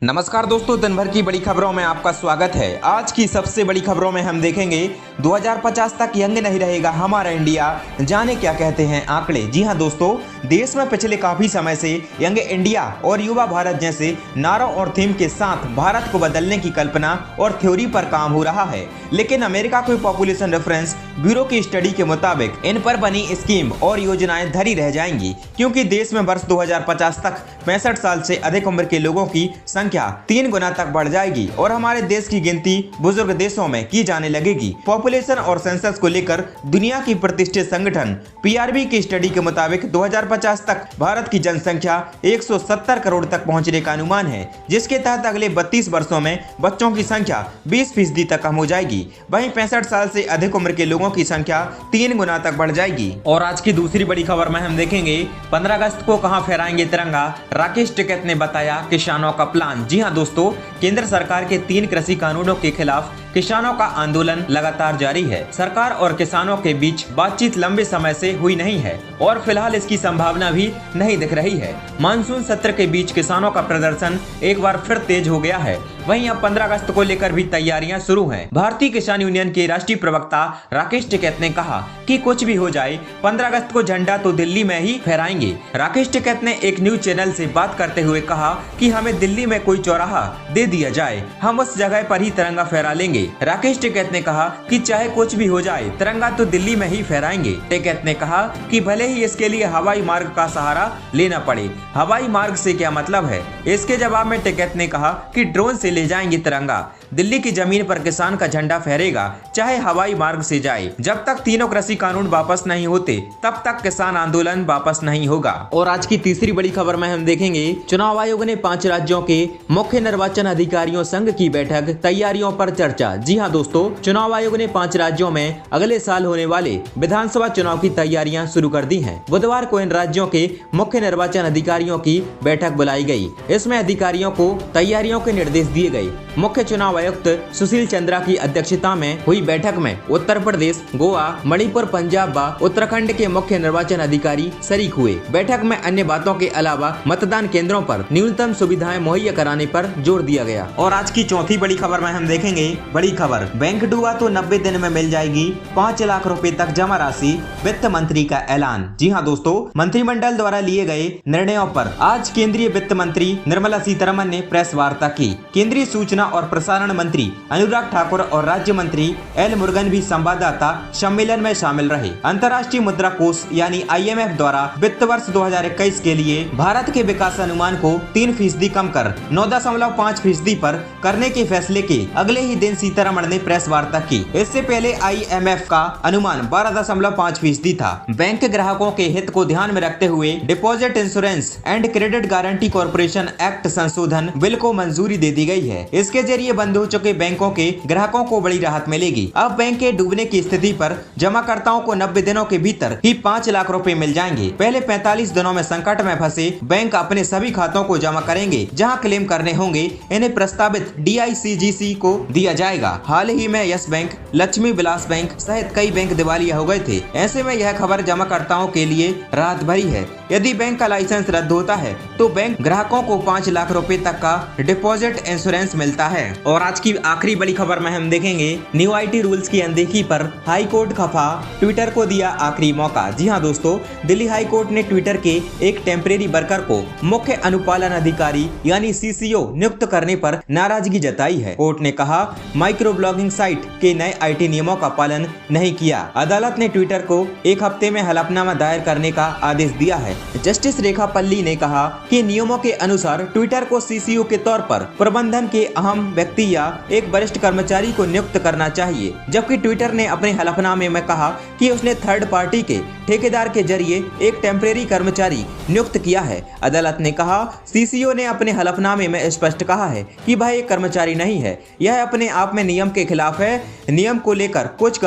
नमस्कार दोस्तों, दिन भर की बड़ी खबरों में आपका स्वागत है। आज की सबसे बड़ी खबरों में हम देखेंगे 2050 तक यंग नहीं रहेगा हमारा इंडिया, जाने क्या कहते हैं आंकड़े। जी हां दोस्तों, देश में पिछले काफी समय से यंग इंडिया और युवा भारत जैसे नारों और थीम के साथ भारत को बदलने की कल्पना और थ्योरी पर काम हो रहा है, लेकिन अमेरिका के पॉपुलेशन रेफरेंस ब्यूरो की स्टडी के मुताबिक इन पर बनी स्कीम और योजनाएं धरी रह जाएंगी, क्योंकि देश में वर्ष 2050 तक 65 साल से अधिक उम्र के लोगों की संख्या 3 गुना तक बढ़ जाएगी और हमारे देश की गिनती बुजुर्ग देशों में की जाने लगेगी। पॉपुलेशन और सेंसस को लेकर दुनिया की प्रतिष्ठित संगठन पीआरबी की स्टडी के मुताबिक 2050 तक भारत की जनसंख्या 170 करोड़ तक पहुंचने का अनुमान है, जिसके तहत अगले 32 वर्षों में बच्चों की संख्या 20% तक कम हो जाएगी। वहीं 65 साल से अधिक उम्र के लोगों की संख्या 3 गुना तक बढ़ जाएगी। और आज की दूसरी बड़ी खबर में हम देखेंगे 15 अगस्त को कहां फहराएंगे तिरंगा, राकेश टिकैत ने बताया किसानों का प्लान। जी हां दोस्तों, केंद्र सरकार के 3 कृषि कानूनों के खिलाफ किसानों का आंदोलन लगातार जारी है। सरकार और किसानों के बीच बातचीत लंबे समय से हुई नहीं है और फिलहाल इसकी संभावना भी नहीं दिख रही है। मानसून सत्र के बीच किसानों का प्रदर्शन एक बार फिर तेज हो गया है। वहीं अब 15 अगस्त को लेकर भी तैयारियां शुरू हैं। भारतीय किसान यूनियन के राष्ट्रीय प्रवक्ता राकेश टिकैत ने कहा कि कुछ भी हो जाए 15 अगस्त को झंडा तो दिल्ली में ही फहराएंगे। राकेश टिकैत ने एक न्यूज चैनल से बात करते हुए कहा कि हमें दिल्ली में कोई चौराहा दे दिया जाए, हम उस जगह पर ही तिरंगा फहरा लेंगे। राकेश टिकैत ने कहा कि चाहे कुछ भी हो जाए तिरंगा तो दिल्ली में ही फहराएंगे। टिकैत ने कहा कि भले ही इसके लिए हवाई मार्ग का सहारा लेना पड़े। हवाई मार्ग से क्या मतलब है? इसके जवाब में टिकैत ने कहा कि ड्रोन से ले जाएंगे तिरंगा, दिल्ली की जमीन पर किसान का झंडा फहरेगा, चाहे हवाई मार्ग से जाए। जब तक तीनों कृषि कानून वापस नहीं होते तब तक किसान आंदोलन वापस नहीं होगा। और आज की तीसरी बड़ी खबर में हम देखेंगे चुनाव आयोग ने 5 राज्यों के मुख्य निर्वाचन अधिकारियों संघ की बैठक, तैयारियों पर चर्चा। जी हां दोस्तों, चुनाव आयोग ने 5 राज्यों में अगले साल होने वाले विधानसभा चुनाव की तैयारियां शुरू कर दी हैं। बुधवार को इन राज्यों के मुख्य निर्वाचन अधिकारियों की बैठक बुलाई गई। इसमें अधिकारियों को तैयारियों के निर्देश दिए गए। मुख्य चुनाव आयुक्त सुशील चंद्रा की अध्यक्षता में हुई बैठक में उत्तर प्रदेश, गोवा, मणिपुर, पंजाब व उत्तराखंड के मुख्य निर्वाचन अधिकारी शरीक हुए। बैठक में अन्य बातों के अलावा मतदान केंद्रों पर न्यूनतम सुविधाएं मुहैया कराने पर जोर दिया गया। और आज की चौथी बड़ी खबर में हम देखेंगे बड़ी खबर, बैंक डूबा तो 90 दिन में मिल जाएगी 5 लाख रुपए तक जमा राशि, वित्त मंत्री का ऐलान। जी हां दोस्तों, मंत्रिमंडल द्वारा लिए गए निर्णयों पर आज केंद्रीय वित्त मंत्री निर्मला सीतारमण ने प्रेस वार्ता की। केंद्रीय सूचना और प्रसारण मंत्री अनुराग ठाकुर और राज्य मंत्री एल मुरुगन भी संवाददाता सम्मेलन में शामिल रहे। अंतर्राष्ट्रीय मुद्रा कोष यानी IMF द्वारा वित्त वर्ष 2021 के लिए भारत के विकास अनुमान को 3% कम कर 9.5% पर करने के फैसले के अगले ही दिन सीतारमण ने प्रेस वार्ता की। इससे पहले IMF का अनुमान 12.5% था। बैंक ग्राहकों के हित को ध्यान में रखते हुए deposit insurance and credit guarantee corporation act संशोधन बिल को मंजूरी दे दी गई है। इसके जरिए बंद हो चुके बैंकों के ग्राहकों को बड़ी राहत मिलेगी। अब बैंक के डूबने की स्थिति पर जमाकर्ताओं को 90 दिनों के भीतर ही 5 लाख रुपए मिल जाएंगे। पहले 45 दिनों में संकट में फंसे बैंक अपने सभी खातों को जमा करेंगे। जहां क्लेम करने होंगे इन्हें प्रस्तावित DICGC को दिया जाएगा। हाल ही में yes bank, Lakshmi Vilas bank सहित कई बैंक दिवालिया हो गए थे। ऐसे में यह खबर जमाकर्ताओं के लिए राहत भरी है। यदि बैंक का लाइसेंस रद्द होता है तो बैंक ग्राहकों को 5 लाख रुपए तक का डिपॉजिट इंश्योरेंस मिलता है। और आज की आखिरी बड़ी खबर में हम देखेंगे न्यू IT रूल्स की अनदेखी पर हाई कोर्ट खफा, ट्विटर को दिया आखिरी मौका। जी हां दोस्तों, दिल्ली हाई कोर्ट ने ट्विटर के एक टेम्परेरी वर्कर को मुख्य अनुपालन अधिकारी यानी CCO नियुक्त करने पर नाराजगी जताई है। कोर्ट ने कहा माइक्रो ब्लॉगिंग साइट के नए IT नियमों का पालन नहीं किया। अदालत ने ट्विटर को 1 हफ्ते में हलफनामा दायर करने का आदेश दिया है। जस्टिस रेखा पल्ली ने कहा कि नियमों के अनुसार ट्विटर को CCO के तौर पर प्रबंधन के अहम व्यक्ति या एक वरिष्ठ कर्मचारी को नियुक्त करना चाहिए, जबकि ट्विटर ने अपने हलफनामे में कहा कि उसने थर्ड पार्टी के ठेकेदार के जरिए एक टेम्परेरी कर्मचारी नियुक्त किया है। अदालत ने कहा CCO ने अपने हलफनामे में स्पष्ट कहा है कि वह एक कर्मचारी नहीं है। यह अपने आप में नियम के खिलाफ है। नियम को लेकर कुछ